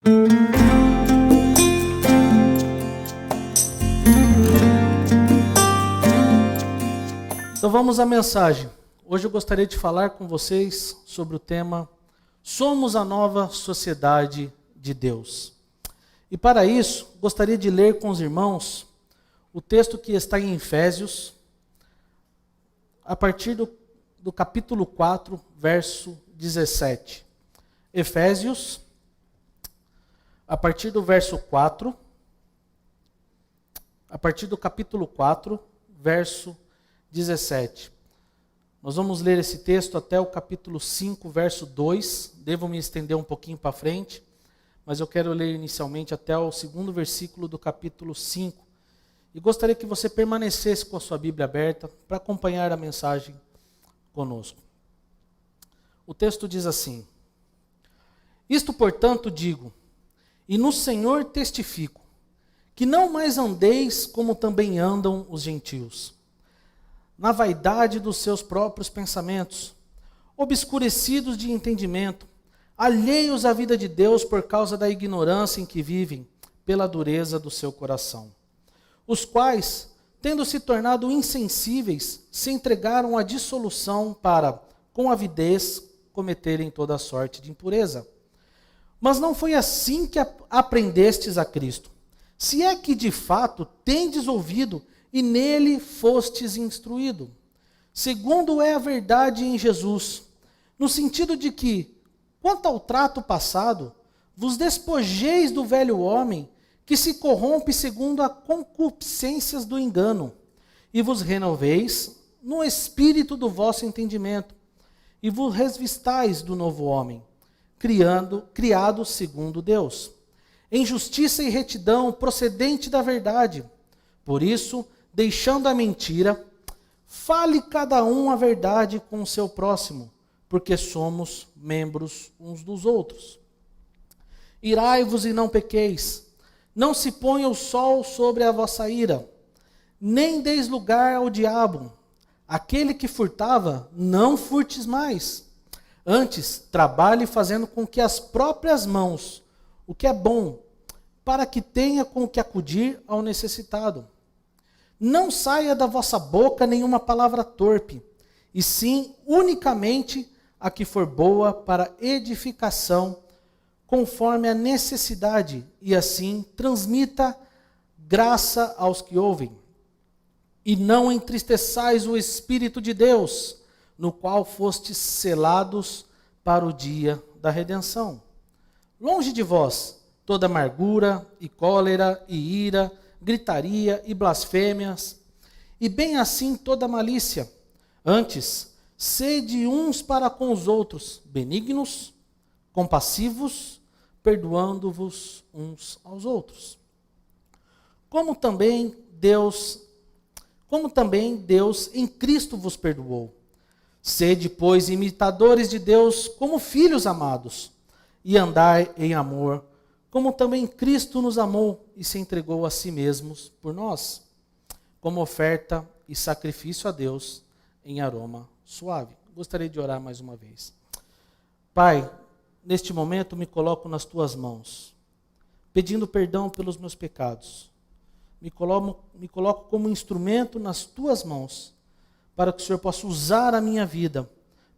Então vamos à mensagem. Hoje eu gostaria de falar com vocês sobre o tema Somos a nova sociedade de Deus. E para isso, gostaria de ler com os irmãos o texto que está em Efésios, a partir do capítulo 4, verso 17. Efésios, a partir do verso 4, a partir do capítulo 4, verso 17. Nós vamos ler esse texto até o capítulo 5, verso 2. Devo me estender um pouquinho para frente, mas eu quero ler inicialmente até o segundo versículo do capítulo 5. E gostaria que você permanecesse com a sua Bíblia aberta para acompanhar a mensagem conosco. O texto diz assim: Isto, portanto, digo, e no Senhor testifico, que não mais andeis como também andam os gentios, na vaidade dos seus próprios pensamentos, obscurecidos de entendimento, alheios à vida de Deus por causa da ignorância em que vivem, pela dureza do seu coração. Os quais, tendo se tornado insensíveis, se entregaram à dissolução para, com avidez, cometerem toda sorte de impureza. Mas não foi assim que aprendestes a Cristo. Se é que de fato tendes ouvido e nele fostes instruído, segundo é a verdade em Jesus, no sentido de que, quanto ao trato passado, vos despojeis do velho homem, que se corrompe segundo as concupiscências do engano, e vos renoveis no espírito do vosso entendimento, e vos revestais do novo homem, criado segundo Deus, em justiça e retidão procedente da verdade. Por isso, deixando a mentira, fale cada um a verdade com o seu próximo, porque somos membros uns dos outros. Irai-vos e não pequeis, não se ponha o sol sobre a vossa ira, nem deis lugar ao diabo. Aquele que furtava, não furtes mais. Antes, trabalhe fazendo com que as próprias mãos, o que é bom, para que tenha com que acudir ao necessitado. Não saia da vossa boca nenhuma palavra torpe, e sim unicamente a que for boa para edificação, conforme a necessidade, e assim transmita graça aos que ouvem. E não entristeçais o Espírito de Deus, no qual fostes selados para o dia da redenção. Longe de vós toda amargura e cólera e ira, gritaria e blasfêmias, e bem assim toda malícia. Antes, sede uns para com os outros, benignos, compassivos, perdoando-vos uns aos outros. Como também Deus em Cristo vos perdoou. Sede, pois, imitadores de Deus como filhos amados, e andai em amor, como também Cristo nos amou e se entregou a si mesmo por nós, como oferta e sacrifício a Deus em aroma suave. Gostaria de orar mais uma vez. Pai, neste momento me coloco nas tuas mãos, pedindo perdão pelos meus pecados. Me coloco como instrumento nas tuas mãos, para que o Senhor possa usar a minha vida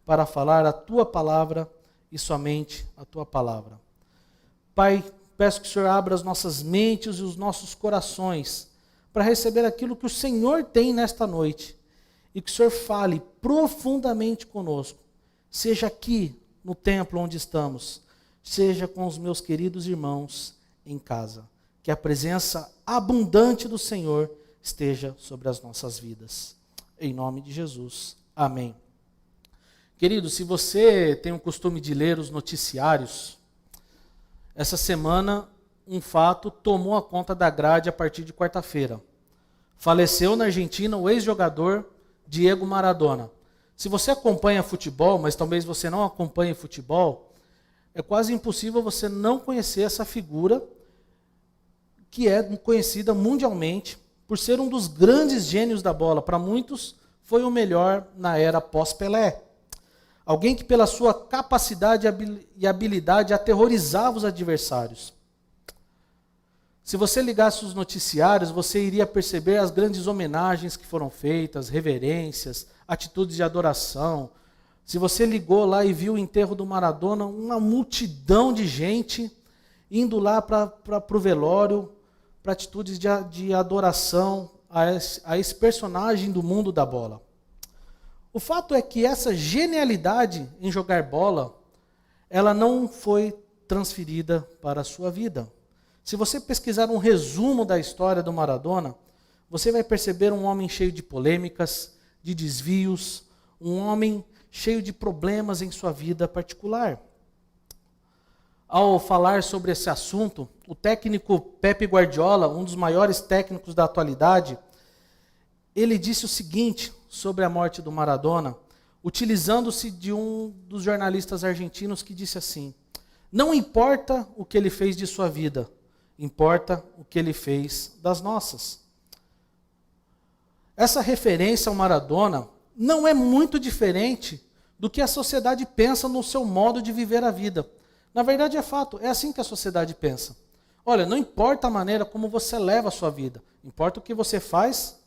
para falar a tua palavra e somente a tua palavra. Pai, peço que o Senhor abra as nossas mentes e os nossos corações para receber aquilo que o Senhor tem nesta noite. E que o Senhor fale profundamente conosco. Seja aqui no templo onde estamos, seja com os meus queridos irmãos em casa. Que a presença abundante do Senhor esteja sobre as nossas vidas. Em nome de Jesus. Amém. Querido, se você tem o costume de ler os noticiários, essa semana, um fato tomou a conta da grade a partir de quarta-feira. Faleceu na Argentina o ex-jogador Diego Maradona. Se você acompanha futebol, mas talvez você não acompanhe futebol, é quase impossível você não conhecer essa figura que é conhecida mundialmente por ser um dos grandes gênios da bola. Para muitos, foi o melhor na era pós-Pelé. Alguém que pela sua capacidade e habilidade aterrorizava os adversários. Se você ligasse os noticiários, você iria perceber as grandes homenagens que foram feitas, reverências, atitudes de adoração. Se você ligou lá e viu o enterro do Maradona, uma multidão de gente indo lá para o velório, para atitudes de adoração a esse personagem do mundo da bola. O fato é que essa genialidade em jogar bola, ela não foi transferida para a sua vida. Se você pesquisar um resumo da história do Maradona, você vai perceber um homem cheio de polêmicas, de desvios, um homem cheio de problemas em sua vida particular. Ao falar sobre esse assunto, o técnico Pep Guardiola, um dos maiores técnicos da atualidade, ele disse o seguinte sobre a morte do Maradona, utilizando-se de um dos jornalistas argentinos que disse assim: não importa o que ele fez de sua vida, importa o que ele fez das nossas. Essa referência ao Maradona não é muito diferente do que a sociedade pensa no seu modo de viver a vida. Na verdade é fato, é assim que a sociedade pensa. Olha, não importa a maneira como você leva a sua vida, importa o que você faz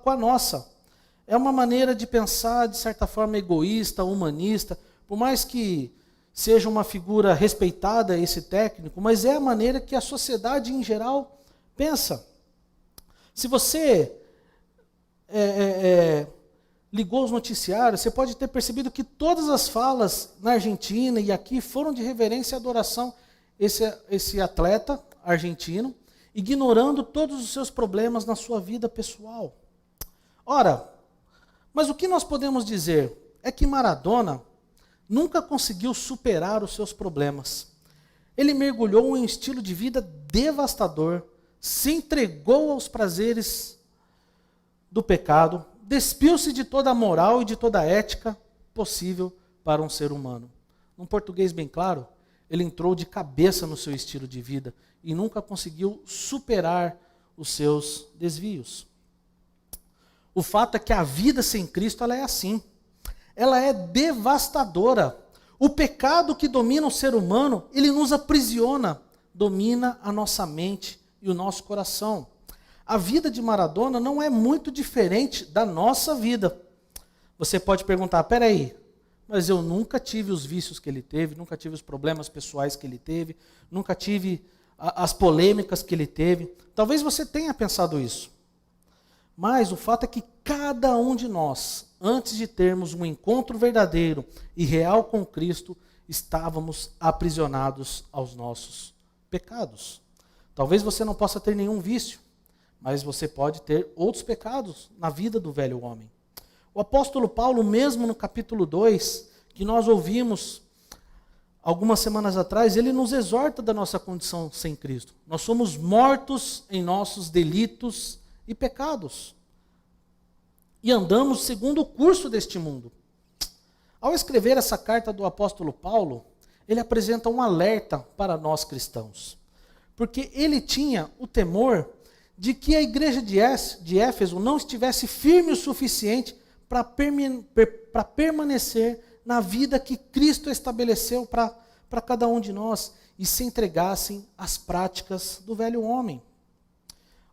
com a nossa. É uma maneira de pensar, de certa forma, egoísta, humanista, por mais que seja uma figura respeitada esse técnico, mas é a maneira que a sociedade em geral pensa. Se você ligou os noticiários, você pode ter percebido que todas as falas na Argentina e aqui foram de reverência e adoração esse atleta argentino, ignorando todos os seus problemas na sua vida pessoal. Ora, mas o que nós podemos dizer é que Maradona nunca conseguiu superar os seus problemas. Ele mergulhou em um estilo de vida devastador, se entregou aos prazeres do pecado, despiu-se de toda a moral e de toda a ética possível para um ser humano. Num português bem claro, ele entrou de cabeça no seu estilo de vida e nunca conseguiu superar os seus desvios. O fato é que a vida sem Cristo ela é assim. Ela é devastadora. O pecado que domina o ser humano, ele nos aprisiona, domina a nossa mente e o nosso coração. A vida de Maradona não é muito diferente da nossa vida. Você pode perguntar, peraí, mas eu nunca tive os vícios que ele teve, nunca tive os problemas pessoais que ele teve, nunca tive as polêmicas que ele teve. Talvez você tenha pensado isso. Mas o fato é que cada um de nós, antes de termos um encontro verdadeiro e real com Cristo, estávamos aprisionados aos nossos pecados. Talvez você não possa ter nenhum vício, mas você pode ter outros pecados na vida do velho homem. O apóstolo Paulo, mesmo no capítulo 2, que nós ouvimos algumas semanas atrás, ele nos exorta da nossa condição sem Cristo. Nós somos mortos em nossos delitos e pecados. E andamos segundo o curso deste mundo. Ao escrever essa carta do apóstolo Paulo, ele apresenta um alerta para nós cristãos. Porque ele tinha o temor de que a igreja de Éfeso não estivesse firme o suficiente para permanecer na vida que Cristo estabeleceu para cada um de nós e se entregassem às práticas do velho homem.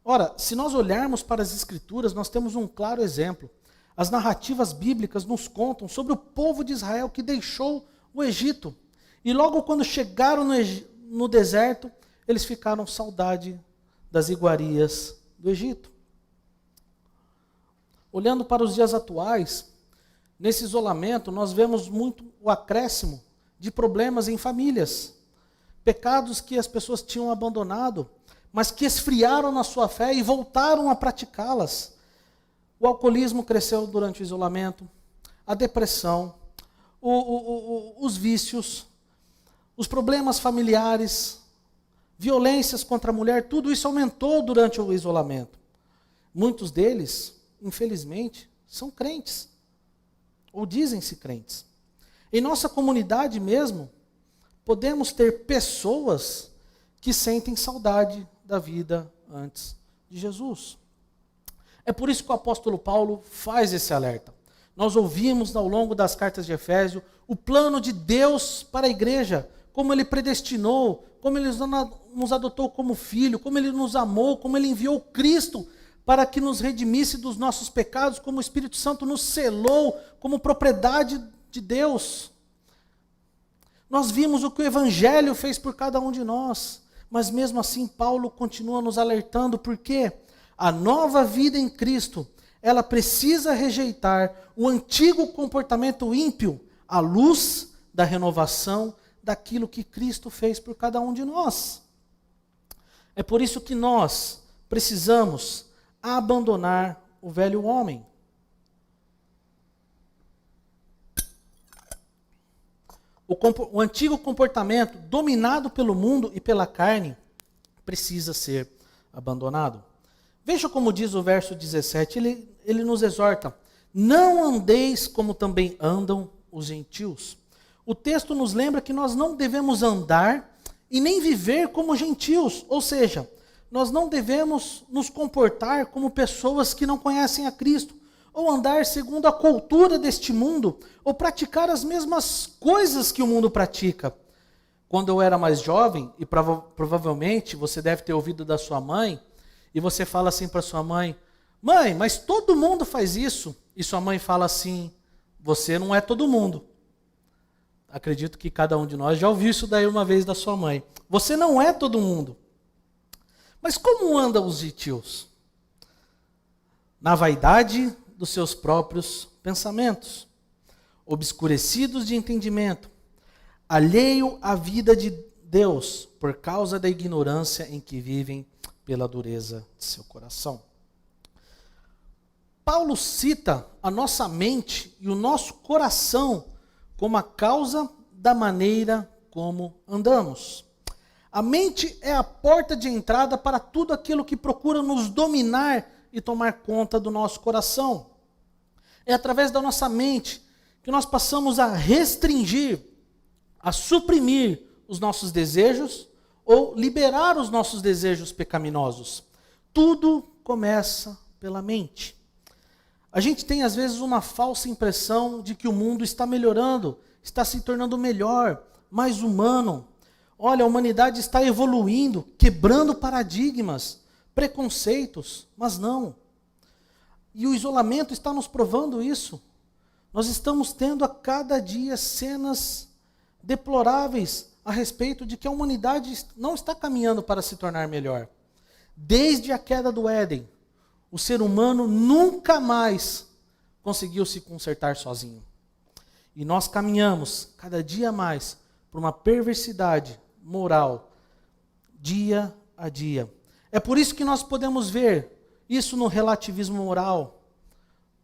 Ora, se nós olharmos para as Escrituras, nós temos um claro exemplo. As narrativas bíblicas nos contam sobre o povo de Israel que deixou o Egito. E logo quando chegaram no deserto, eles ficaram saudade das iguarias do Egito. Olhando para os dias atuais, nesse isolamento, nós vemos muito o acréscimo de problemas em famílias. Pecados que as pessoas tinham abandonado, mas que esfriaram na sua fé e voltaram a praticá-las. O alcoolismo cresceu durante o isolamento, a depressão, os vícios, os problemas familiares, violências contra a mulher, tudo isso aumentou durante o isolamento. Muitos deles, infelizmente, são crentes, ou dizem-se crentes. Em nossa comunidade mesmo, podemos ter pessoas que sentem saudade da vida antes de Jesus. É por isso que o apóstolo Paulo faz esse alerta. Nós ouvimos ao longo das cartas de Efésios o plano de Deus para a igreja, como Ele predestinou, como Ele nos adotou como filho, como Ele nos amou, como Ele enviou Cristo para que nos redimisse dos nossos pecados, como o Espírito Santo nos selou como propriedade de Deus. Nós vimos o que o Evangelho fez por cada um de nós, mas mesmo assim Paulo continua nos alertando, porque a nova vida em Cristo, ela precisa rejeitar o antigo comportamento ímpio à luz da renovação daquilo que Cristo fez por cada um de nós. É por isso que nós precisamos abandonar o velho homem. O antigo comportamento dominado pelo mundo e pela carne precisa ser abandonado. Veja como diz o verso 17, ele nos exorta: não andeis como também andam os gentios. O texto nos lembra que nós não devemos andar e nem viver como gentios, ou seja, nós não devemos nos comportar como pessoas que não conhecem a Cristo, ou andar segundo a cultura deste mundo, ou praticar as mesmas coisas que o mundo pratica. Quando eu era mais jovem, e provavelmente você deve ter ouvido da sua mãe, e você fala assim para sua mãe: mãe, mas todo mundo faz isso. E sua mãe fala assim: você não é todo mundo. Acredito que cada um de nós já ouviu isso daí uma vez da sua mãe. Você não é todo mundo. Mas como andam os gentios? Na vaidade dos seus próprios pensamentos, obscurecidos de entendimento, alheio à vida de Deus, por causa da ignorância em que vivem pela dureza de seu coração. Paulo cita a nossa mente e o nosso coração como a causa da maneira como andamos. A mente é a porta de entrada para tudo aquilo que procura nos dominar e tomar conta do nosso coração. É através da nossa mente que nós passamos a restringir, a suprimir os nossos desejos ou liberar os nossos desejos pecaminosos. Tudo começa pela mente. A gente tem às vezes uma falsa impressão de que o mundo está melhorando, está se tornando melhor, mais humano. Olha, a humanidade está evoluindo, quebrando paradigmas, preconceitos, mas não. E o isolamento está nos provando isso. Nós estamos tendo a cada dia cenas deploráveis a respeito de que a humanidade não está caminhando para se tornar melhor. Desde a queda do Éden, o ser humano nunca mais conseguiu se consertar sozinho. E nós caminhamos cada dia mais por uma perversidade moral, dia a dia. É por isso que nós podemos ver isso no relativismo moral,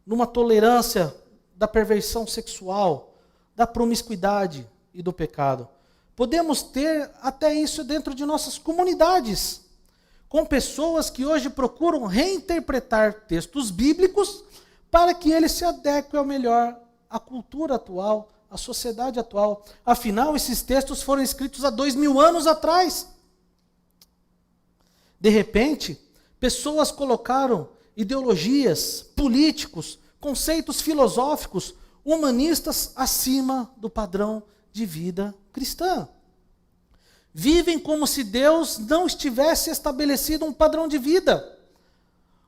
numa tolerância da perversão sexual, da promiscuidade e do pecado. Podemos ter até isso dentro de nossas comunidades, com pessoas que hoje procuram reinterpretar textos bíblicos para que eles se adequem ao melhor à cultura atual, à sociedade atual. Afinal, esses textos foram escritos há 2000 anos atrás. De repente, pessoas colocaram ideologias, políticos, conceitos filosóficos, humanistas acima do padrão de vida cristã. Vivem como se Deus não estivesse estabelecido um padrão de vida.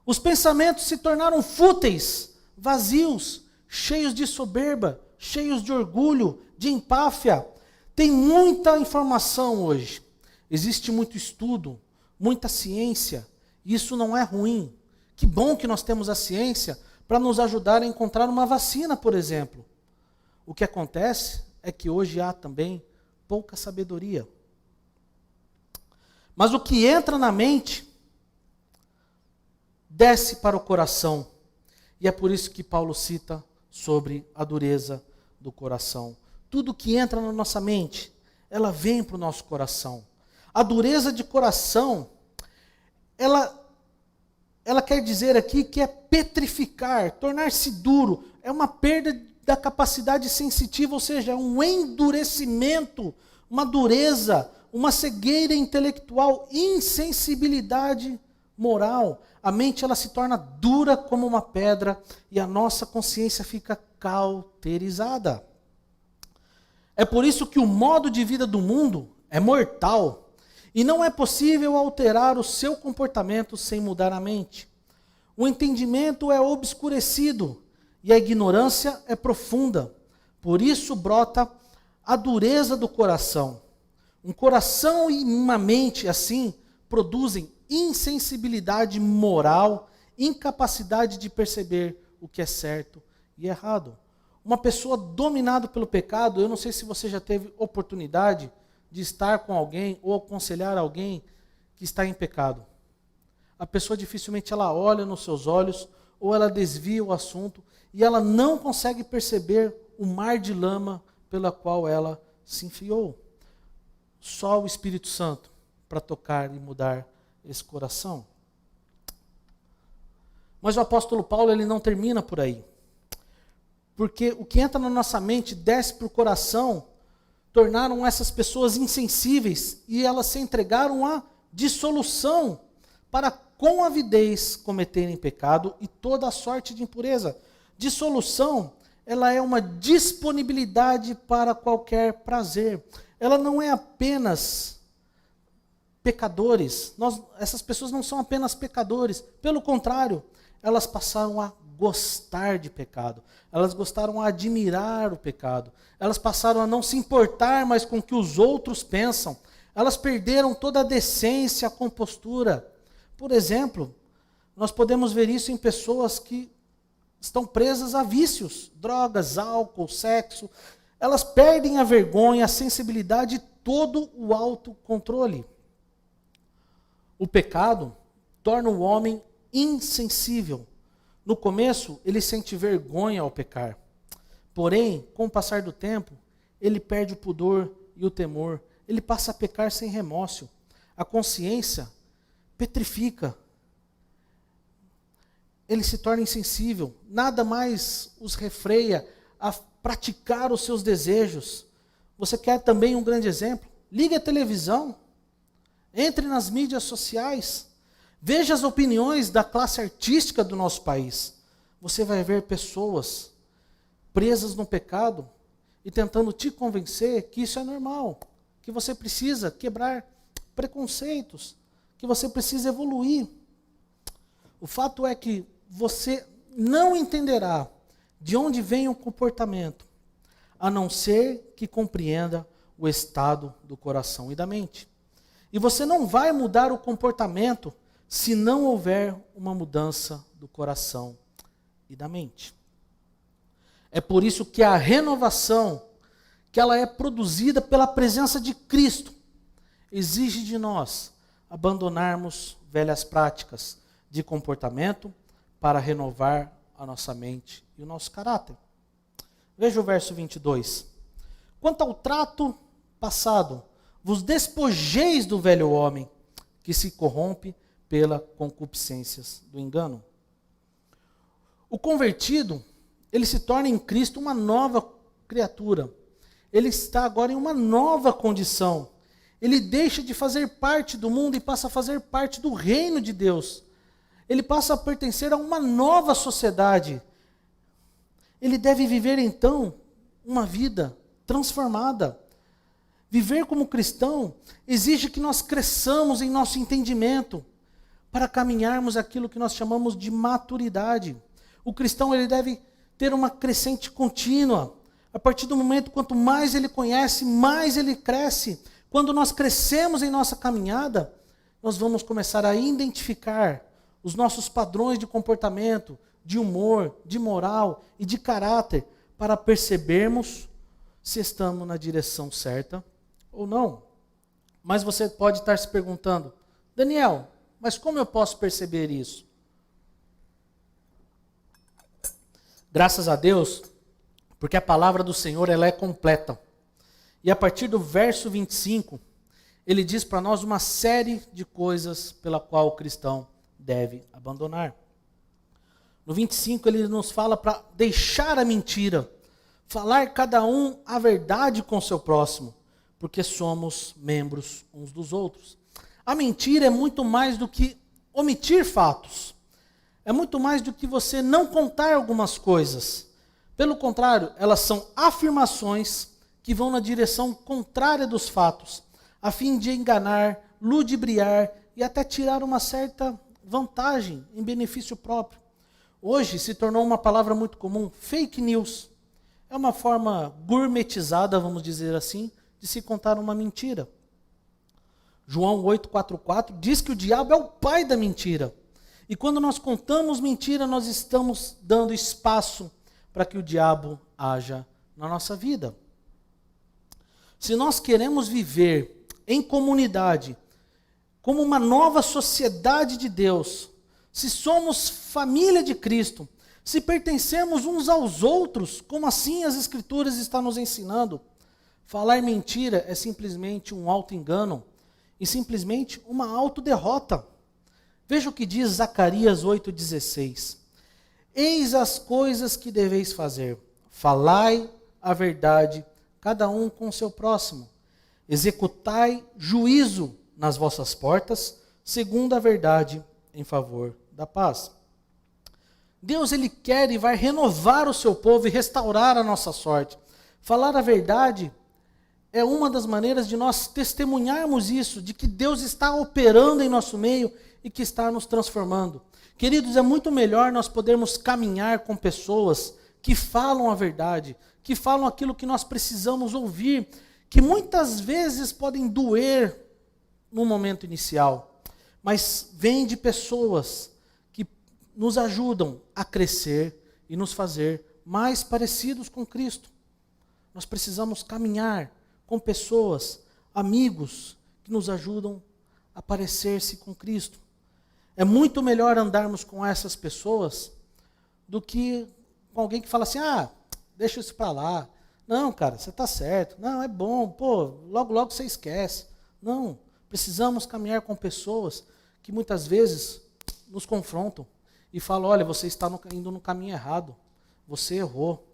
Os pensamentos se tornaram fúteis, vazios, cheios de soberba, cheios de orgulho, de empáfia. Tem muita informação hoje. Existe muito estudo, muita ciência. Isso não é ruim. Que bom que nós temos a ciência para nos ajudar a encontrar uma vacina, por exemplo. O que acontece é que hoje há também pouca sabedoria. Mas o que entra na mente desce para o coração. E é por isso que Paulo cita sobre a dureza do coração. Tudo que entra na nossa mente, ela vem para o nosso coração. A dureza de coração, ela quer dizer aqui que é petrificar, tornar-se duro. É uma perda da capacidade sensitiva, ou seja, é um endurecimento, uma dureza, uma cegueira intelectual, insensibilidade moral, a mente ela se torna dura como uma pedra e a nossa consciência fica cauterizada. É por isso que o modo de vida do mundo é mortal e não é possível alterar o seu comportamento sem mudar a mente. O entendimento é obscurecido e a ignorância é profunda. Por isso brota a dureza do coração. Um coração e uma mente assim produzem insensibilidade moral, incapacidade de perceber o que é certo e errado. Uma pessoa dominada pelo pecado, eu não sei se você já teve oportunidade de estar com alguém ou aconselhar alguém que está em pecado. A pessoa dificilmente ela olha nos seus olhos ou ela desvia o assunto e ela não consegue perceber o mar de lama pela qual ela se enfiou. Só o Espírito Santo para tocar e mudar esse coração. Mas o apóstolo Paulo ele não termina por aí. Porque o que entra na nossa mente desce para o coração, tornaram essas pessoas insensíveis e elas se entregaram à dissolução para com avidez cometerem pecado e toda a sorte de impureza. Dissolução, ela é uma disponibilidade para qualquer prazer. Ela não é apenas pecadores. Essas pessoas não são apenas pecadores. Pelo contrário, elas passaram a gostar de pecado. Elas gostaram a admirar o pecado. Elas passaram a não se importar mais com o que os outros pensam. Elas perderam toda a decência, a compostura. Por exemplo, nós podemos ver isso em pessoas que estão presas a vícios, drogas, álcool, sexo. Elas perdem a vergonha, a sensibilidade e todo o autocontrole. O pecado torna o homem insensível. No começo, ele sente vergonha ao pecar. Porém, com o passar do tempo, ele perde o pudor e o temor. Ele passa a pecar sem remorso. A consciência petrifica. Ele se torna insensível. Nada mais os refreia a praticar os seus desejos. Você quer também um grande exemplo? Ligue a televisão. Entre nas mídias sociais. Veja as opiniões da classe artística do nosso país. Você vai ver pessoas presas no pecado e tentando te convencer que isso é normal, que você precisa quebrar preconceitos, que você precisa evoluir. O fato é que você não entenderá de onde vem o comportamento, a não ser que compreenda o estado do coração e da mente. E você não vai mudar o comportamento se não houver uma mudança do coração e da mente. É por isso que a renovação, que ela é produzida pela presença de Cristo, exige de nós abandonarmos velhas práticas de comportamento para renovar a nossa mente e o nosso caráter. Veja o verso 22. Quanto ao trato passado, vos despojeis do velho homem, que se corrompe pela concupiscências do engano. O convertido, ele se torna em Cristo uma nova criatura. Ele está agora em uma nova condição. Ele deixa de fazer parte do mundo e passa a fazer parte do reino de Deus. Ele passa a pertencer a uma nova sociedade. Ele deve viver então uma vida transformada. Viver como cristão exige que nós cresçamos em nosso entendimento para caminharmos aquilo que nós chamamos de maturidade. O cristão ele deve ter uma crescente contínua. A partir do momento, quanto mais ele conhece, mais ele cresce. Quando nós crescemos em nossa caminhada, nós vamos começar a identificar os nossos padrões de comportamento, de humor, de moral e de caráter, para percebermos se estamos na direção certa ou não. Mas você pode estar se perguntando, Daniel, mas como eu posso perceber isso? Graças a Deus, porque a palavra do Senhor ela é completa. E a partir do verso 25, ele diz para nós uma série de coisas pela qual o cristão deve abandonar. No 25 ele nos fala para deixar a mentira, falar cada um a verdade com o seu próximo, porque somos membros uns dos outros. A mentira é muito mais do que omitir fatos. É muito mais do que você não contar algumas coisas. Pelo contrário, elas são afirmações que vão na direção contrária dos fatos, a fim de enganar, ludibriar e até tirar uma certa vantagem em benefício próprio. Hoje se tornou uma palavra muito comum, fake news. É uma forma gourmetizada, vamos dizer assim, de se contar uma mentira. João 8,44 diz que o diabo é o pai da mentira. E quando nós contamos mentira, nós estamos dando espaço para que o diabo haja na nossa vida. Se nós queremos viver em comunidade, como uma nova sociedade de Deus, se somos família de Cristo, se pertencemos uns aos outros, como assim as Escrituras estão nos ensinando, falar mentira é simplesmente um auto-engano e simplesmente uma autoderrota. Veja o que diz Zacarias 8,16. Eis as coisas que deveis fazer. Falai a verdade, cada um com o seu próximo. Executai juízo nas vossas portas, segundo a verdade, em favor da paz. Deus, Ele quer e vai renovar o seu povo e restaurar a nossa sorte. Falar a verdade é uma das maneiras de nós testemunharmos isso, de que Deus está operando em nosso meio e que está nos transformando. Queridos, é muito melhor nós podermos caminhar com pessoas que falam a verdade, que falam aquilo que nós precisamos ouvir, que muitas vezes podem doer no momento inicial, mas vem de pessoas que nos ajudam a crescer e nos fazer mais parecidos com Cristo. Nós precisamos caminhar com pessoas, amigos, que nos ajudam a parecer-se com Cristo. É muito melhor andarmos com essas pessoas do que com alguém que fala assim, deixa isso para lá. Não, cara, você está certo. Não, é bom, logo, logo você esquece. Não, precisamos caminhar com pessoas que muitas vezes nos confrontam e falam, olha, você está indo no caminho errado. Você errou.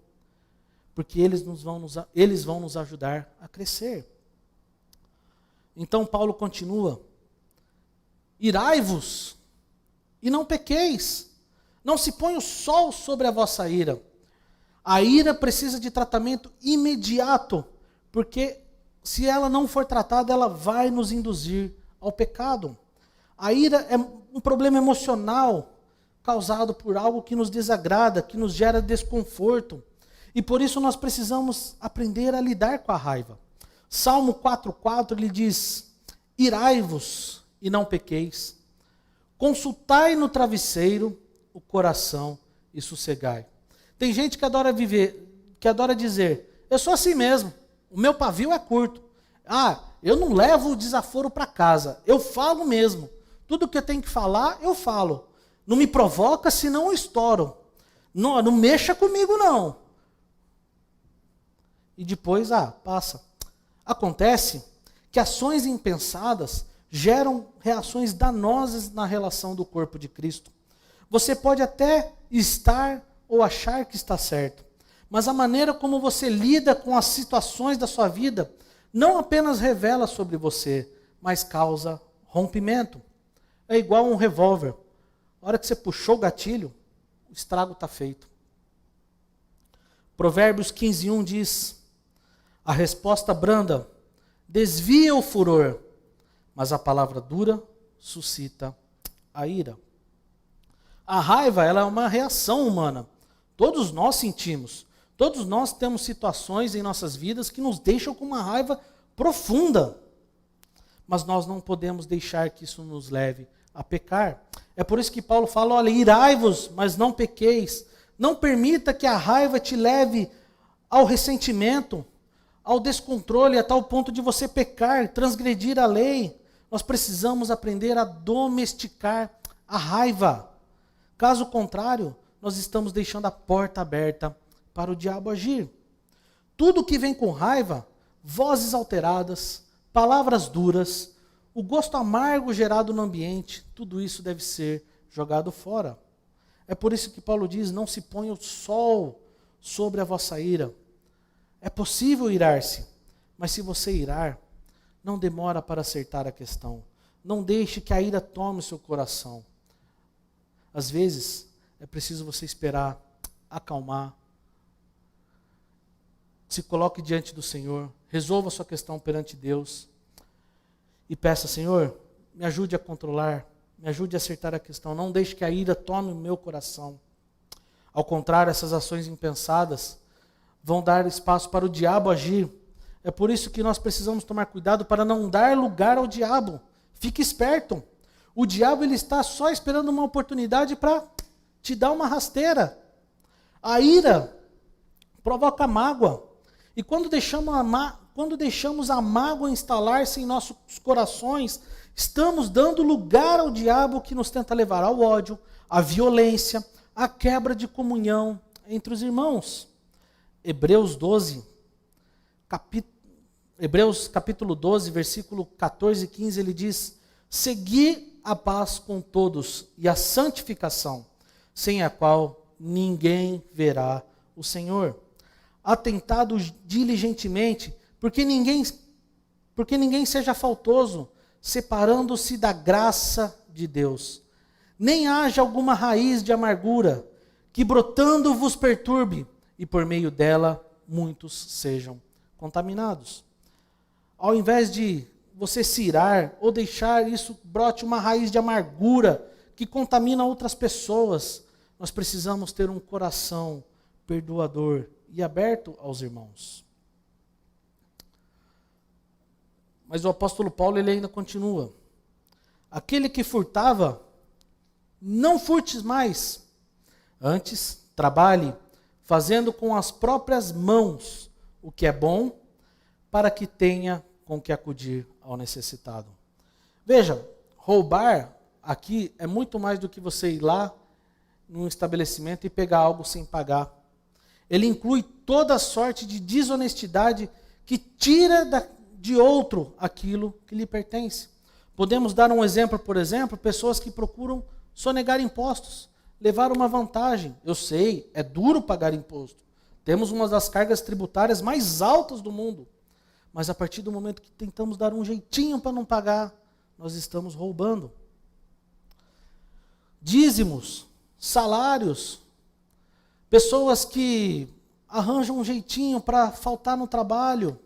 Porque eles vão nos ajudar a crescer. Então Paulo continua, irai-vos e não pequeis, não se põe o sol sobre a vossa ira. A ira precisa de tratamento imediato, porque se ela não for tratada, ela vai nos induzir ao pecado. A ira é um problema emocional causado por algo que nos desagrada, que nos gera desconforto. E por isso nós precisamos aprender a lidar com a raiva. Salmo 4,4 ele diz, irai-vos e não pequeis, consultai no travesseiro o coração e sossegai. Tem gente que adora dizer, eu sou assim mesmo, o meu pavio é curto. Eu não levo o desaforo para casa, eu falo mesmo. Tudo que eu tenho que falar, eu falo. Não me provoca, senão eu estouro. Não mexa comigo não. E depois, passa. Acontece que ações impensadas geram reações danosas na relação do corpo de Cristo. Você pode até estar ou achar que está certo, mas a maneira como você lida com as situações da sua vida não apenas revela sobre você, mas causa rompimento. É igual um revólver. A hora que você puxou o gatilho, o estrago está feito. Provérbios 15:1 diz, a resposta branda desvia o furor, mas a palavra dura suscita a ira. A raiva, ela é uma reação humana. Todos nós sentimos. Todos nós temos situações em nossas vidas que nos deixam com uma raiva profunda. Mas nós não podemos deixar que isso nos leve a pecar. É por isso que Paulo fala, olha, irai-vos, mas não pequeis. Não permita que a raiva te leve ao ressentimento, ao descontrole, a tal ponto de você pecar, transgredir a lei. Nós precisamos aprender a domesticar a raiva. Caso contrário, nós estamos deixando a porta aberta para o diabo agir. Tudo que vem com raiva, vozes alteradas, palavras duras, o gosto amargo gerado no ambiente, tudo isso deve ser jogado fora. É por isso que Paulo diz, não se ponha o sol sobre a vossa ira. É possível irar-se, mas se você irar, não demora para acertar a questão. Não deixe que a ira tome o seu coração. Às vezes, é preciso você esperar, acalmar, se coloque diante do Senhor, resolva a sua questão perante Deus e peça: Senhor, me ajude a controlar, me ajude a acertar a questão, não deixe que a ira tome o meu coração. Ao contrário, essas ações impensadas vão dar espaço para o diabo agir. É por isso que nós precisamos tomar cuidado para não dar lugar ao diabo. Fique esperto. O diabo ele está só esperando uma oportunidade para te dar uma rasteira. A ira provoca mágoa. E quando deixamos a mágoa instalar-se em nossos corações, estamos dando lugar ao diabo que nos tenta levar ao ódio, à violência, à quebra de comunhão entre os irmãos. Hebreus capítulo 12, versículo 14 e 15, ele diz: segui a paz com todos e a santificação, sem a qual ninguém verá o Senhor. Atentado diligentemente, porque ninguém seja faltoso, separando-se da graça de Deus. Nem haja alguma raiz de amargura, que brotando vos perturbe, e por meio dela muitos sejam contaminados. Ao invés de você se irar ou deixar isso brote uma raiz de amargura que contamina outras pessoas, nós precisamos ter um coração perdoador e aberto aos irmãos. Mas o apóstolo Paulo ele ainda continua: aquele que furtava, não furtes mais, antes trabalhe, fazendo com as próprias mãos o que é bom, para que tenha com que acudir ao necessitado. Veja, roubar aqui é muito mais do que você ir lá num estabelecimento e pegar algo sem pagar. Ele inclui toda sorte de desonestidade que tira de outro aquilo que lhe pertence. Podemos dar um exemplo, por exemplo, pessoas que procuram sonegar impostos, levar uma vantagem. Eu sei, é duro pagar imposto. Temos uma das cargas tributárias mais altas do mundo. Mas a partir do momento que tentamos dar um jeitinho para não pagar, nós estamos roubando. Dízimos, salários, pessoas que arranjam um jeitinho para faltar no trabalho.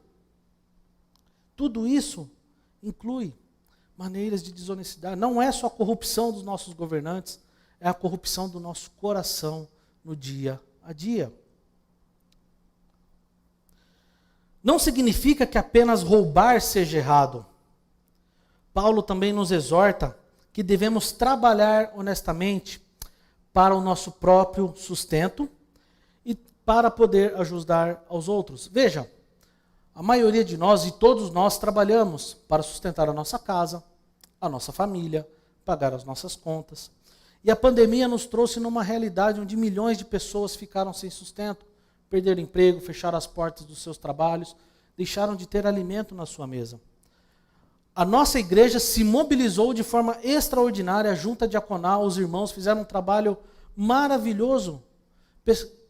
Tudo isso inclui maneiras de desonestidade. Não é só a corrupção dos nossos governantes, é a corrupção do nosso coração no dia a dia. Não significa que apenas roubar seja errado. Paulo também nos exorta que devemos trabalhar honestamente para o nosso próprio sustento e para poder ajudar aos outros. Veja, a maioria de nós e todos nós trabalhamos para sustentar a nossa casa, a nossa família, pagar as nossas contas. E a pandemia nos trouxe numa realidade onde milhões de pessoas ficaram sem sustento, perderam emprego, fecharam as portas dos seus trabalhos, deixaram de ter alimento na sua mesa. A nossa igreja se mobilizou de forma extraordinária, a junta diaconal, os irmãos fizeram um trabalho maravilhoso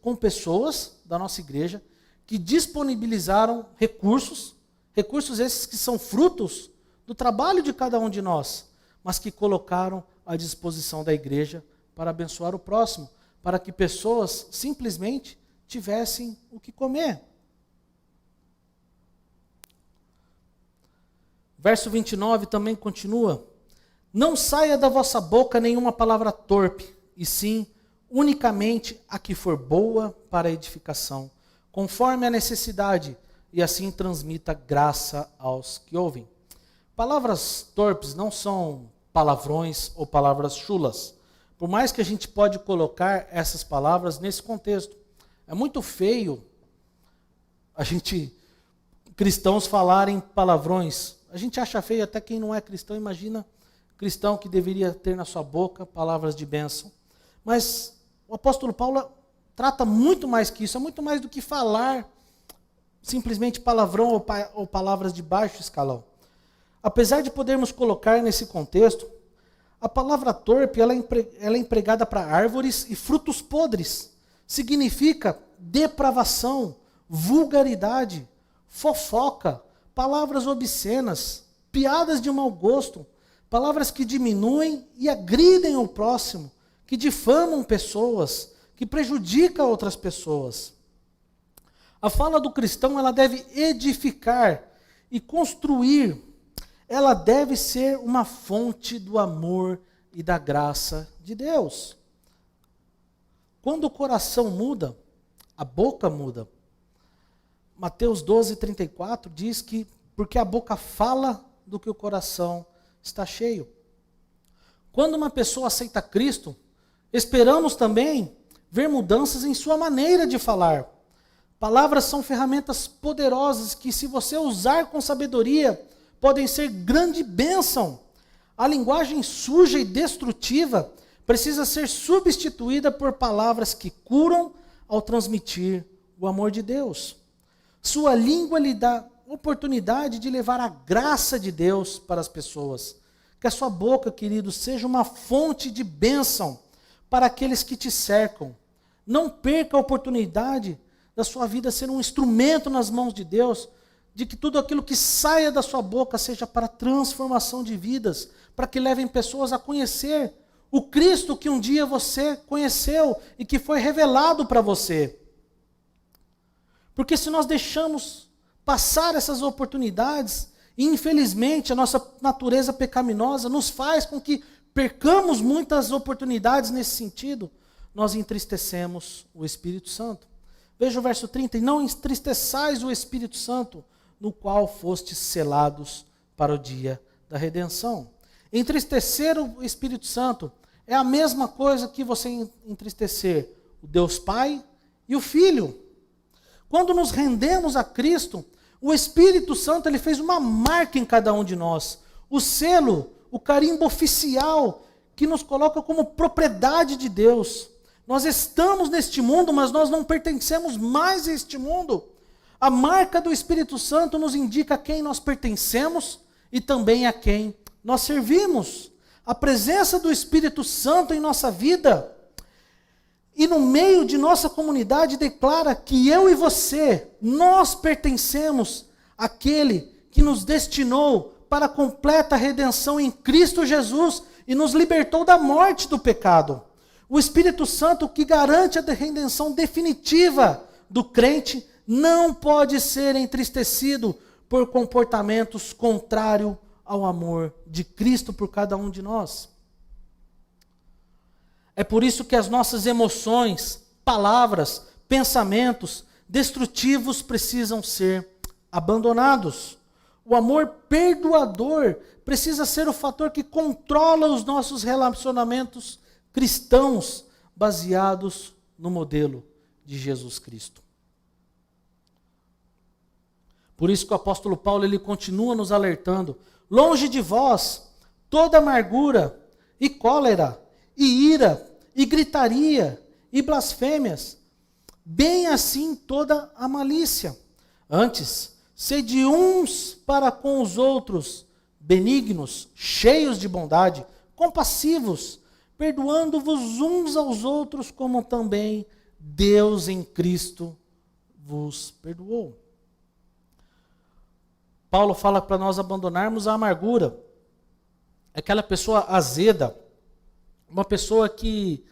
com pessoas da nossa igreja que disponibilizaram recursos esses que são frutos do trabalho de cada um de nós, mas que colocaram à disposição da igreja para abençoar o próximo, para que pessoas simplesmente tivessem o que comer. Verso 29 também continua: não saia da vossa boca nenhuma palavra torpe, e sim unicamente a que for boa para a edificação, conforme a necessidade, e assim transmita graça aos que ouvem. Palavras torpes não são palavrões ou palavras chulas, por mais que a gente pode colocar essas palavras nesse contexto. É muito feio cristãos falarem palavrões. A gente acha feio até quem não é cristão. Imagina cristão que deveria ter na sua boca palavras de bênção. Mas o apóstolo Paulo trata muito mais que isso. É muito mais do que falar simplesmente palavrão ou palavras de baixo escalão. Apesar de podermos colocar nesse contexto, a palavra torpe ela é empregada para árvores e frutos podres. Significa depravação, vulgaridade, fofoca, palavras obscenas, piadas de mau gosto, palavras que diminuem e agridem o próximo, que difamam pessoas, que prejudicam outras pessoas. A fala do cristão, ela deve edificar e construir. Ela deve ser uma fonte do amor e da graça de Deus. Quando o coração muda, a boca muda. Mateus 12:34 diz que porque a boca fala do que o coração está cheio. Quando uma pessoa aceita Cristo, esperamos também ver mudanças em sua maneira de falar. Palavras são ferramentas poderosas que, se você usar com sabedoria, podem ser grande bênção. A linguagem suja e destrutiva precisa ser substituída por palavras que curam ao transmitir o amor de Deus. Sua língua lhe dá oportunidade de levar a graça de Deus para as pessoas. Que a sua boca, querido, seja uma fonte de bênção para aqueles que te cercam. Não perca a oportunidade da sua vida ser um instrumento nas mãos de Deus, de que tudo aquilo que saia da sua boca seja para transformação de vidas, para que levem pessoas a conhecer o Cristo que um dia você conheceu e que foi revelado para você. Porque se nós deixamos passar essas oportunidades, e infelizmente a nossa natureza pecaminosa nos faz com que percamos muitas oportunidades nesse sentido, nós entristecemos o Espírito Santo. Veja o verso 30, e não entristeçais o Espírito Santo, no qual fostes selados para o dia da redenção. Entristecer o Espírito Santo é a mesma coisa que você entristecer o Deus Pai e o Filho. Quando nos rendemos a Cristo, o Espírito Santo ele fez uma marca em cada um de nós. O selo, o carimbo oficial que nos coloca como propriedade de Deus. Nós estamos neste mundo, mas nós não pertencemos mais a este mundo. A marca do Espírito Santo nos indica a quem nós pertencemos e também a quem nós servimos. A presença do Espírito Santo em nossa vida e no meio de nossa comunidade declara que eu e você, nós pertencemos àquele que nos destinou para a completa redenção em Cristo Jesus e nos libertou da morte do pecado. O Espírito Santo que garante a redenção definitiva do crente não pode ser entristecido por comportamentos contrários ao amor de Cristo por cada um de nós. É por isso que as nossas emoções, palavras, pensamentos destrutivos precisam ser abandonados. O amor perdoador precisa ser o fator que controla os nossos relacionamentos cristãos baseados no modelo de Jesus Cristo. Por isso que o apóstolo Paulo ele continua nos alertando: longe de vós toda amargura e cólera e ira e gritaria e blasfêmias, bem assim toda a malícia. Antes, sede uns para com os outros benignos, cheios de bondade, compassivos, perdoando-vos uns aos outros, como também Deus em Cristo vos perdoou. Paulo fala para nós abandonarmos a amargura. Aquela pessoa azeda, uma pessoa que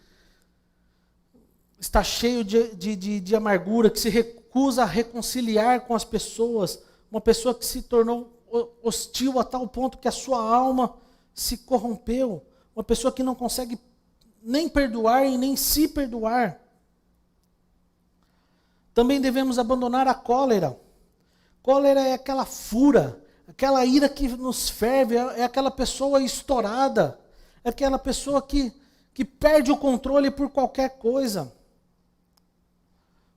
está cheio de amargura, que se recusa a reconciliar com as pessoas, uma pessoa que se tornou hostil a tal ponto que a sua alma se corrompeu, uma pessoa que não consegue nem perdoar e nem se perdoar. Também devemos abandonar a cólera. Cólera é aquela fúria, aquela ira que nos ferve, é aquela pessoa estourada, é aquela pessoa que perde o controle por qualquer coisa.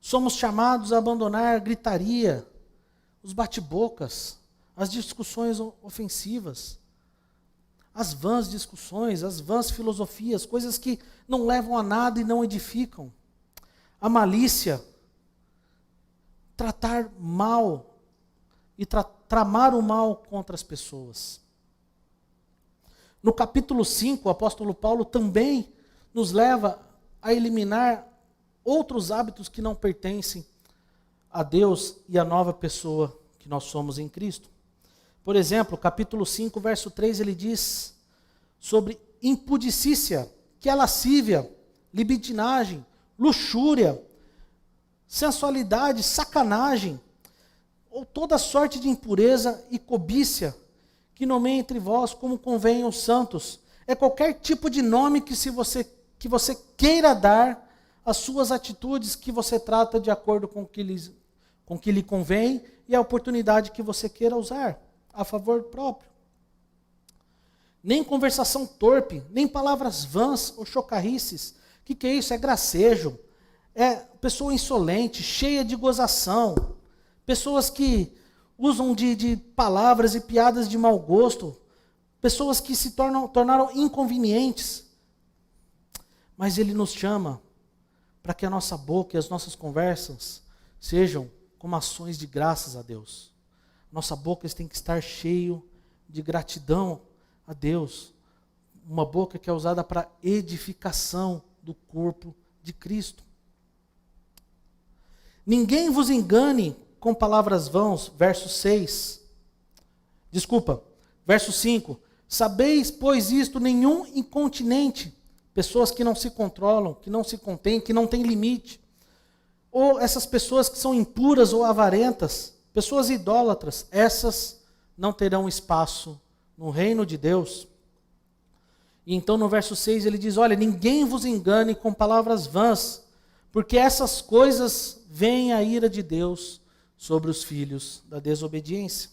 Somos chamados a abandonar a gritaria, os bate-bocas, as discussões ofensivas, as vãs discussões, as vãs filosofias, coisas que não levam a nada e não edificam. A malícia, tratar mal e tramar o mal contra as pessoas. No capítulo 5, o apóstolo Paulo também nos leva a eliminar outros hábitos que não pertencem a Deus e a nova pessoa que nós somos em Cristo. Por exemplo, capítulo 5, verso 3, ele diz sobre impudicícia, que é lascívia, libidinagem, luxúria, sensualidade, sacanagem, ou toda sorte de impureza e cobiça, que nomeia entre vós como convém aos santos. É qualquer tipo de nome que você queira dar às suas atitudes, que você trata de acordo com o que lhe convém e a oportunidade que você queira usar, a favor próprio. Nem conversação torpe, nem palavras vãs ou chocarrices. O que é isso? É gracejo. É pessoa insolente, cheia de gozação. Pessoas que usam de palavras e piadas de mau gosto. Pessoas que se tornaram inconvenientes. Mas Ele nos chama para que a nossa boca e as nossas conversas sejam como ações de graças a Deus. Nossa boca tem que estar cheio de gratidão a Deus. Uma boca que é usada para edificação do corpo de Cristo. Ninguém vos engane com palavras vãs, verso 5. Sabeis, pois isto, nenhum incontinente, pessoas que não se controlam, que não se contêm, que não têm limite, ou essas pessoas que são impuras ou avarentas, pessoas idólatras, essas não terão espaço no reino de Deus. E então no verso 6 ele diz, olha, ninguém vos engane com palavras vãs, porque essas coisas vêm a ira de Deus sobre os filhos da desobediência.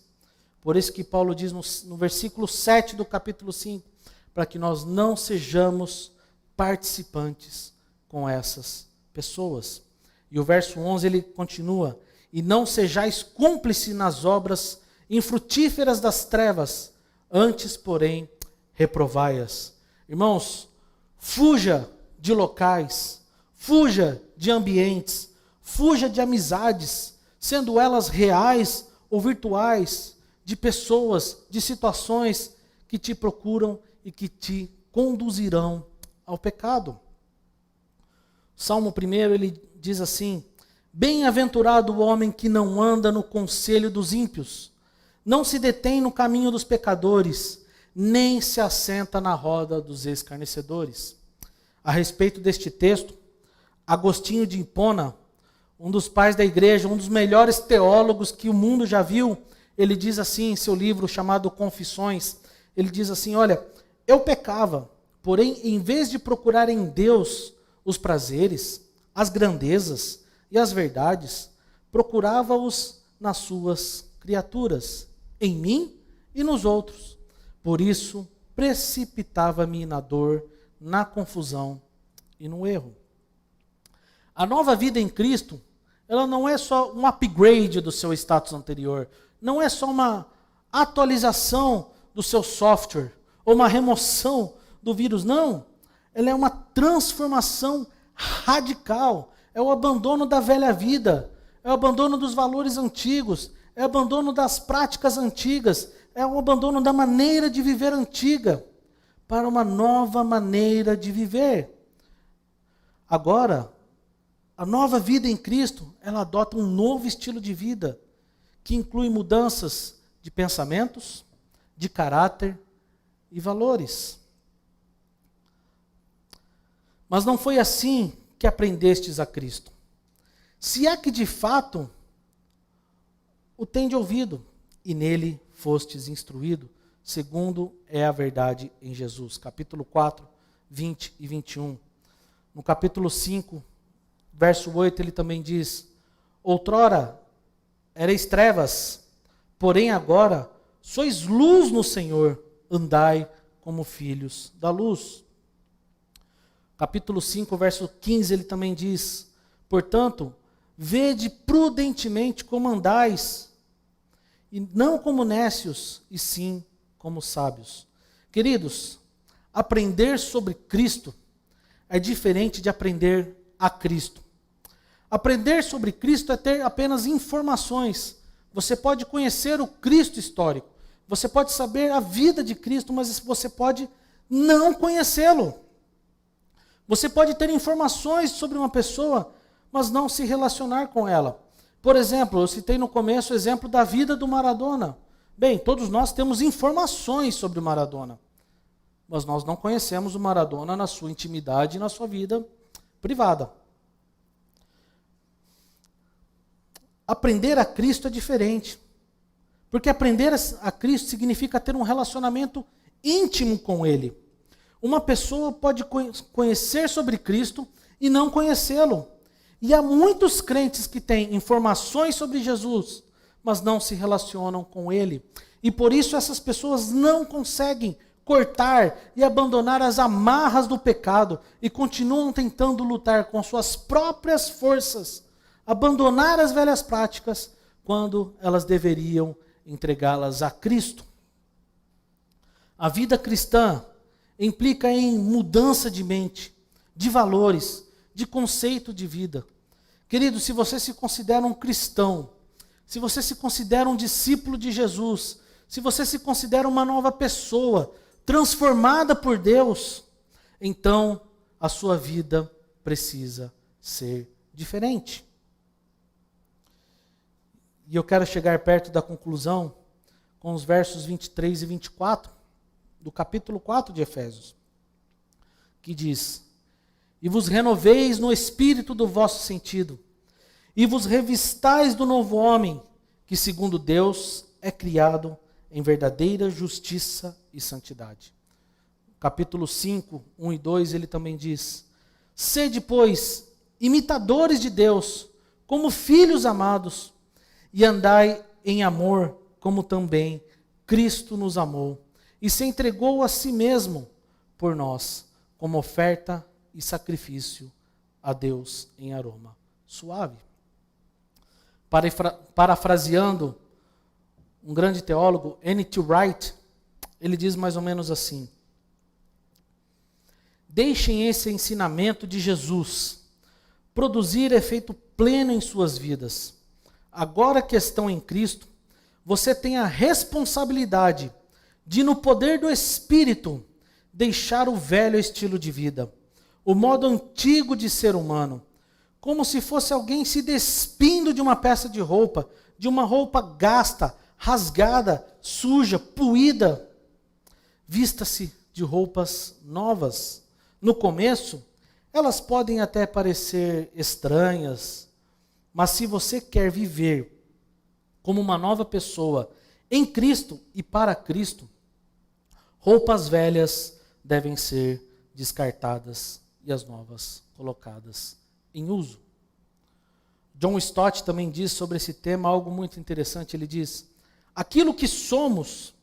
Por isso que Paulo diz no versículo 7 do capítulo 5, para que nós não sejamos participantes com essas pessoas. E o verso 11 ele continua, e não sejais cúmplice nas obras infrutíferas das trevas, antes, porém, reprovai-as. Irmãos, fuja de locais, fuja de ambientes, fuja de amizades, sendo elas reais ou virtuais, de pessoas, de situações que te procuram e que te conduzirão ao pecado. Salmo 1, ele diz assim, bem-aventurado o homem que não anda no conselho dos ímpios, não se detém no caminho dos pecadores, nem se assenta na roda dos escarnecedores. A respeito deste texto, Agostinho de Hipona, um dos pais da igreja, um dos melhores teólogos que o mundo já viu, ele diz assim em seu livro chamado Confissões, ele diz assim, olha, eu pecava, porém em vez de procurar em Deus os prazeres, as grandezas e as verdades, procurava-os nas suas criaturas, em mim e nos outros. Por isso, precipitava-me na dor, na confusão e no erro. A nova vida em Cristo, ela não é só um upgrade do seu status anterior, não é só uma atualização do seu software, ou uma remoção do vírus, não. Ela é uma transformação radical, é o abandono da velha vida, é o abandono dos valores antigos, é o abandono das práticas antigas, é o abandono da maneira de viver antiga, para uma nova maneira de viver. Agora, a nova vida em Cristo, ela adota um novo estilo de vida, que inclui mudanças de pensamentos, de caráter e valores. Mas não foi assim que aprendestes a Cristo. Se é que de fato o tende ouvido, e nele fostes instruído, segundo é a verdade em Jesus. Capítulo 4, 20 e 21. No capítulo 5, verso 8, ele também diz, outrora erais trevas, porém agora sois luz no Senhor, andai como filhos da luz. Capítulo 5, verso 15, ele também diz, portanto, vede prudentemente como andais, e não como nécios, e sim como sábios. Queridos, aprender sobre Cristo é diferente de aprender a Cristo. Aprender sobre Cristo é ter apenas informações. Você pode conhecer o Cristo histórico, você pode saber a vida de Cristo, mas você pode não conhecê-lo. Você pode ter informações sobre uma pessoa, mas não se relacionar com ela. Por exemplo, eu citei no começo o exemplo da vida do Maradona. Bem, todos nós temos informações sobre o Maradona. mas nós não conhecemos o Maradona na sua intimidade e na sua vida privada. Aprender a Cristo é diferente. Porque aprender a Cristo significa ter um relacionamento íntimo com Ele. Uma pessoa pode conhecer sobre Cristo e não conhecê-lo. E há muitos crentes que têm informações sobre Jesus, mas não se relacionam com Ele. E por isso essas pessoas não conseguem cortar e abandonar as amarras do pecado e continuam tentando lutar com suas próprias forças, abandonar as velhas práticas quando elas deveriam entregá-las a Cristo. A vida cristã implica em mudança de mente, de valores, de conceito de vida. Querido, se você se considera um cristão, se você se considera um discípulo de Jesus, se você se considera uma nova pessoa, transformada por Deus, então a sua vida precisa ser diferente. E eu quero chegar perto da conclusão com os versos 23 e 24 do capítulo 4 de Efésios, que diz: E vos renoveis no espírito do vosso sentido, e vos revistais do novo homem, que segundo Deus é criado em verdadeira justiça e santidade. Capítulo 5, 1 e 2, ele também diz: Sede, pois, imitadores de Deus, como filhos amados, e andai em amor, como também Cristo nos amou, e se entregou a si mesmo por nós, como oferta e sacrifício a Deus em aroma suave. Parafraseando um grande teólogo, N.T. Wright, ele diz mais ou menos assim: Deixem esse ensinamento de Jesus produzir efeito pleno em suas vidas. Agora que estão em Cristo, você tem a responsabilidade de, no poder do Espírito, deixar o velho estilo de vida, o modo antigo de ser humano, como se fosse alguém se despindo de uma peça de roupa, de uma roupa gasta, rasgada, suja, puída. Vista-se de roupas novas. No começo, elas podem até parecer estranhas, mas se você quer viver como uma nova pessoa em Cristo e para Cristo, roupas velhas devem ser descartadas e as novas colocadas em uso. John Stott também diz sobre esse tema algo muito interessante. Ele diz: aquilo que somos,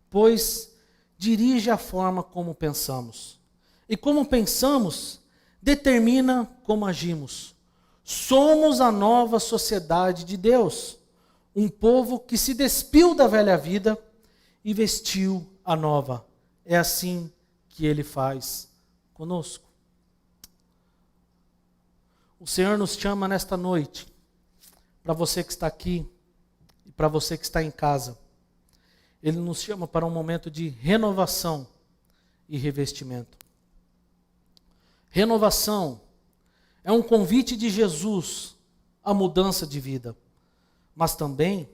pois, dirige a forma como pensamos. E como pensamos, determina como agimos. Somos a nova sociedade de Deus, um povo que se despiu da velha vida e vestiu a nova. É assim que Ele faz conosco. O Senhor nos chama nesta noite, para você que está aqui e para você que está em casa. Ele nos chama para um momento de renovação e revestimento. Renovação é um convite de Jesus à mudança de vida, mas também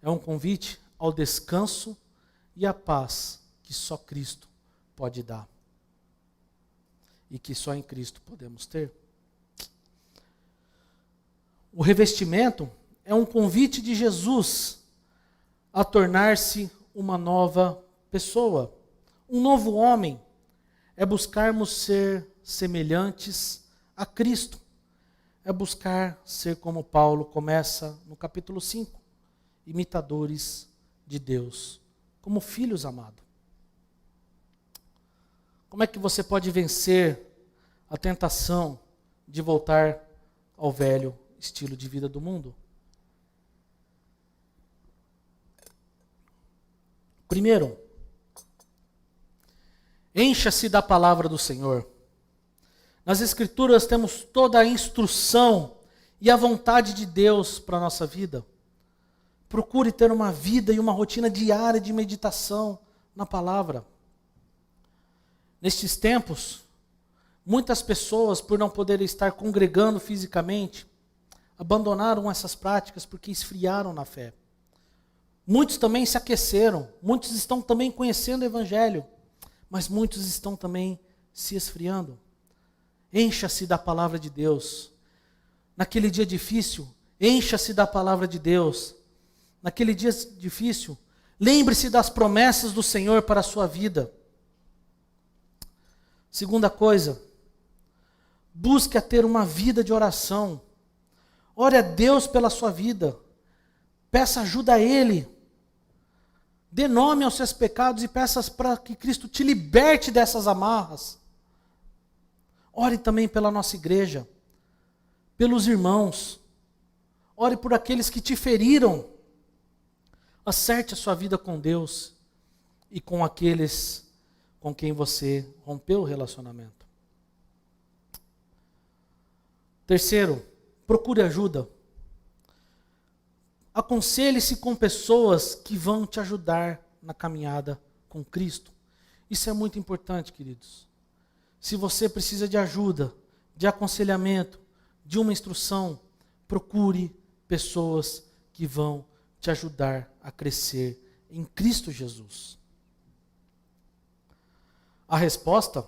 é um convite ao descanso e à paz que só Cristo pode dar e que só em Cristo podemos ter. O revestimento é um convite de Jesus a tornar-se uma nova pessoa, um novo homem. É buscarmos ser semelhantes a Cristo. É buscar ser como Paulo começa no capítulo 5, imitadores de Deus, como filhos amados. Como é que você pode vencer a tentação de voltar ao velho estilo de vida do mundo? Primeiro, encha-se da palavra do Senhor. Nas Escrituras temos toda a instrução e a vontade de Deus para a nossa vida. Procure ter uma vida e uma rotina diária de meditação na palavra. Nestes tempos, muitas pessoas, por não poderem estar congregando fisicamente, abandonaram essas práticas porque esfriaram na fé. Muitos também se aqueceram, muitos estão também conhecendo o Evangelho, mas muitos estão também se esfriando. Encha-se da palavra de Deus. Naquele dia difícil, encha-se da palavra de Deus. Naquele dia difícil, lembre-se das promessas do Senhor para a sua vida. Segunda coisa, busque a ter uma vida de oração. Ore a Deus pela sua vida. Peça ajuda a Ele. Dê nome aos seus pecados e peça para que Cristo te liberte dessas amarras. Ore também pela nossa igreja, pelos irmãos. Ore por aqueles que te feriram. Acerte a sua vida com Deus e com aqueles com quem você rompeu o relacionamento. Terceiro, procure ajuda. Aconselhe-se com pessoas que vão te ajudar na caminhada com Cristo. Isso é muito importante, queridos. Se você precisa de ajuda, de aconselhamento, de uma instrução, procure pessoas que vão te ajudar a crescer em Cristo Jesus. A resposta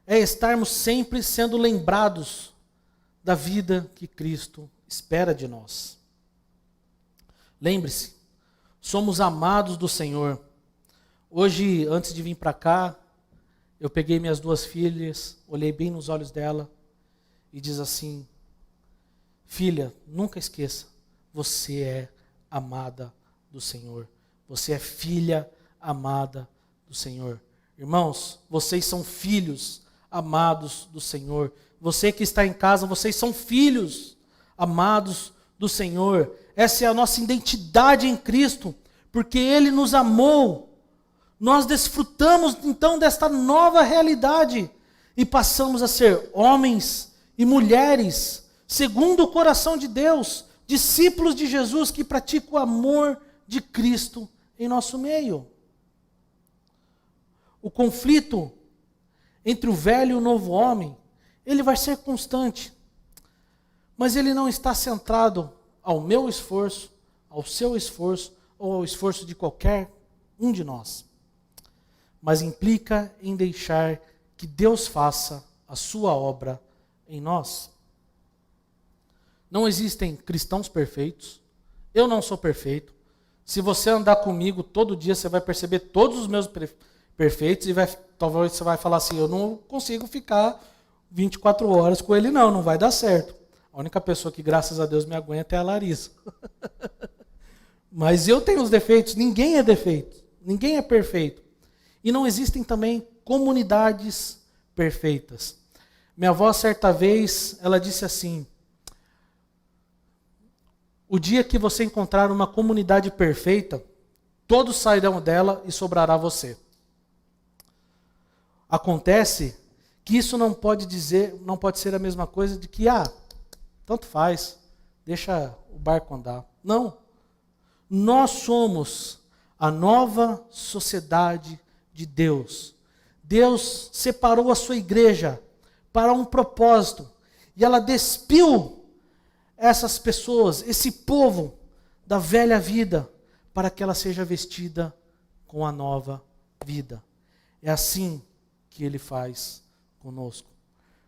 é estarmos sempre sendo lembrados da vida que Cristo espera de nós. Lembre-se, somos amados do Senhor. Hoje, antes de vir para cá, eu peguei minhas duas filhas, olhei bem nos olhos dela e diz assim: filha, nunca esqueça, você é amada do Senhor. Você é filha amada do Senhor. Irmãos, vocês são filhos amados do Senhor. Você que está em casa, vocês são filhos amados do Senhor. Essa é a nossa identidade em Cristo, porque Ele nos amou. Nós desfrutamos então desta nova realidade e passamos a ser homens e mulheres segundo o coração de Deus, discípulos de Jesus que praticam o amor de Cristo em nosso meio. O conflito entre o velho e o novo homem, ele vai ser constante, mas ele não está centrado ao meu esforço, ao seu esforço ou ao esforço de qualquer um de nós, mas implica em deixar que Deus faça a sua obra em nós. Não existem cristãos perfeitos, eu não sou perfeito. Se você andar comigo todo dia, você vai perceber todos os meus perfeitos e talvez você vai falar assim: eu não consigo ficar 24 horas com ele não vai dar certo. A única pessoa que, graças a Deus, me aguenta é a Larissa. Mas eu tenho os defeitos, ninguém é defeito, ninguém é perfeito. E não existem também comunidades perfeitas. Minha avó, certa vez, ela disse assim: o dia que você encontrar uma comunidade perfeita, todos sairão dela e sobrará você. Acontece que isso não pode ser a mesma coisa de que, tanto faz, deixa o barco andar. Não. Nós somos a nova sociedade de Deus. Deus separou a sua igreja para um propósito. E ela despiu essas pessoas, esse povo da velha vida, para que ela seja vestida com a nova vida. É assim que Ele faz conosco.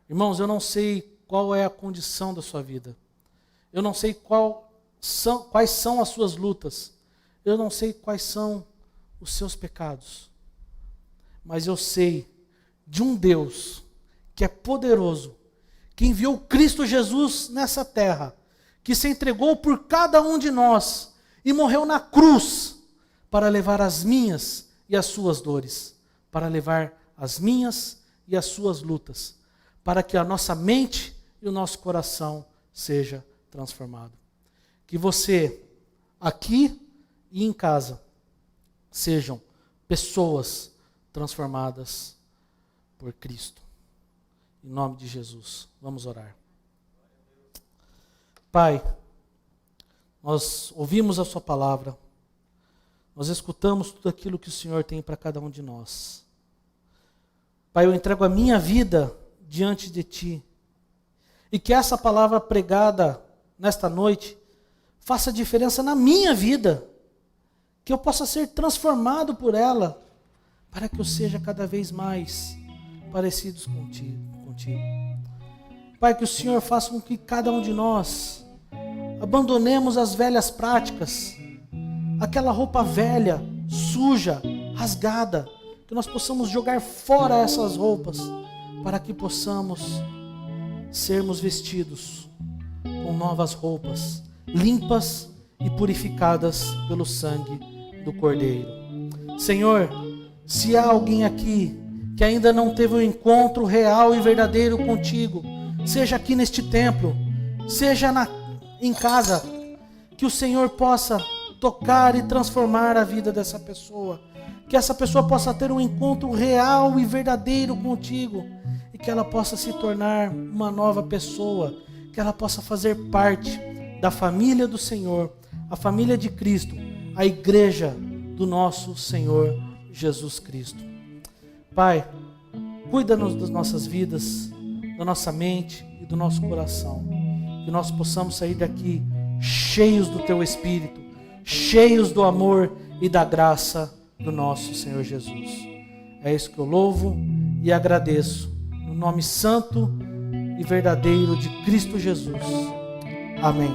Irmãos, eu não sei qual é a condição da sua vida. Eu não sei quais são as suas lutas. Eu não sei quais são os seus pecados. Mas eu sei de um Deus que é poderoso, que enviou Cristo Jesus nessa terra, que se entregou por cada um de nós e morreu na cruz para levar as minhas e as suas dores, para levar as minhas e as suas lutas, para que a nossa mente e o nosso coração seja transformado. Que você, aqui e em casa, sejam pessoas transformadas por Cristo. Em nome de Jesus, vamos orar. Pai, nós ouvimos a sua palavra, nós escutamos tudo aquilo que o Senhor tem para cada um de nós. Pai, eu entrego a minha vida diante de Ti, e que essa palavra pregada nesta noite faça diferença na minha vida, que eu possa ser transformado por ela, para que eu seja cada vez mais parecidos contigo. Pai, que o Senhor faça com que cada um de nós abandonemos as velhas práticas, aquela roupa velha, suja, rasgada, que nós possamos jogar fora essas roupas, para que possamos sermos vestidos com novas roupas, limpas e purificadas pelo sangue do Cordeiro. Senhor, se há alguém aqui que ainda não teve um encontro real e verdadeiro contigo, seja aqui neste templo, seja em casa, que o Senhor possa tocar e transformar a vida dessa pessoa, que essa pessoa possa ter um encontro real e verdadeiro contigo, e que ela possa se tornar uma nova pessoa, que ela possa fazer parte da família do Senhor, a família de Cristo, a igreja do nosso Senhor Jesus Cristo. Pai, cuida-nos das nossas vidas, da nossa mente e do nosso coração, que nós possamos sair daqui cheios do Teu Espírito, cheios do amor e da graça do nosso Senhor Jesus. É isso que eu louvo e agradeço, no nome santo e verdadeiro de Cristo Jesus. Amém.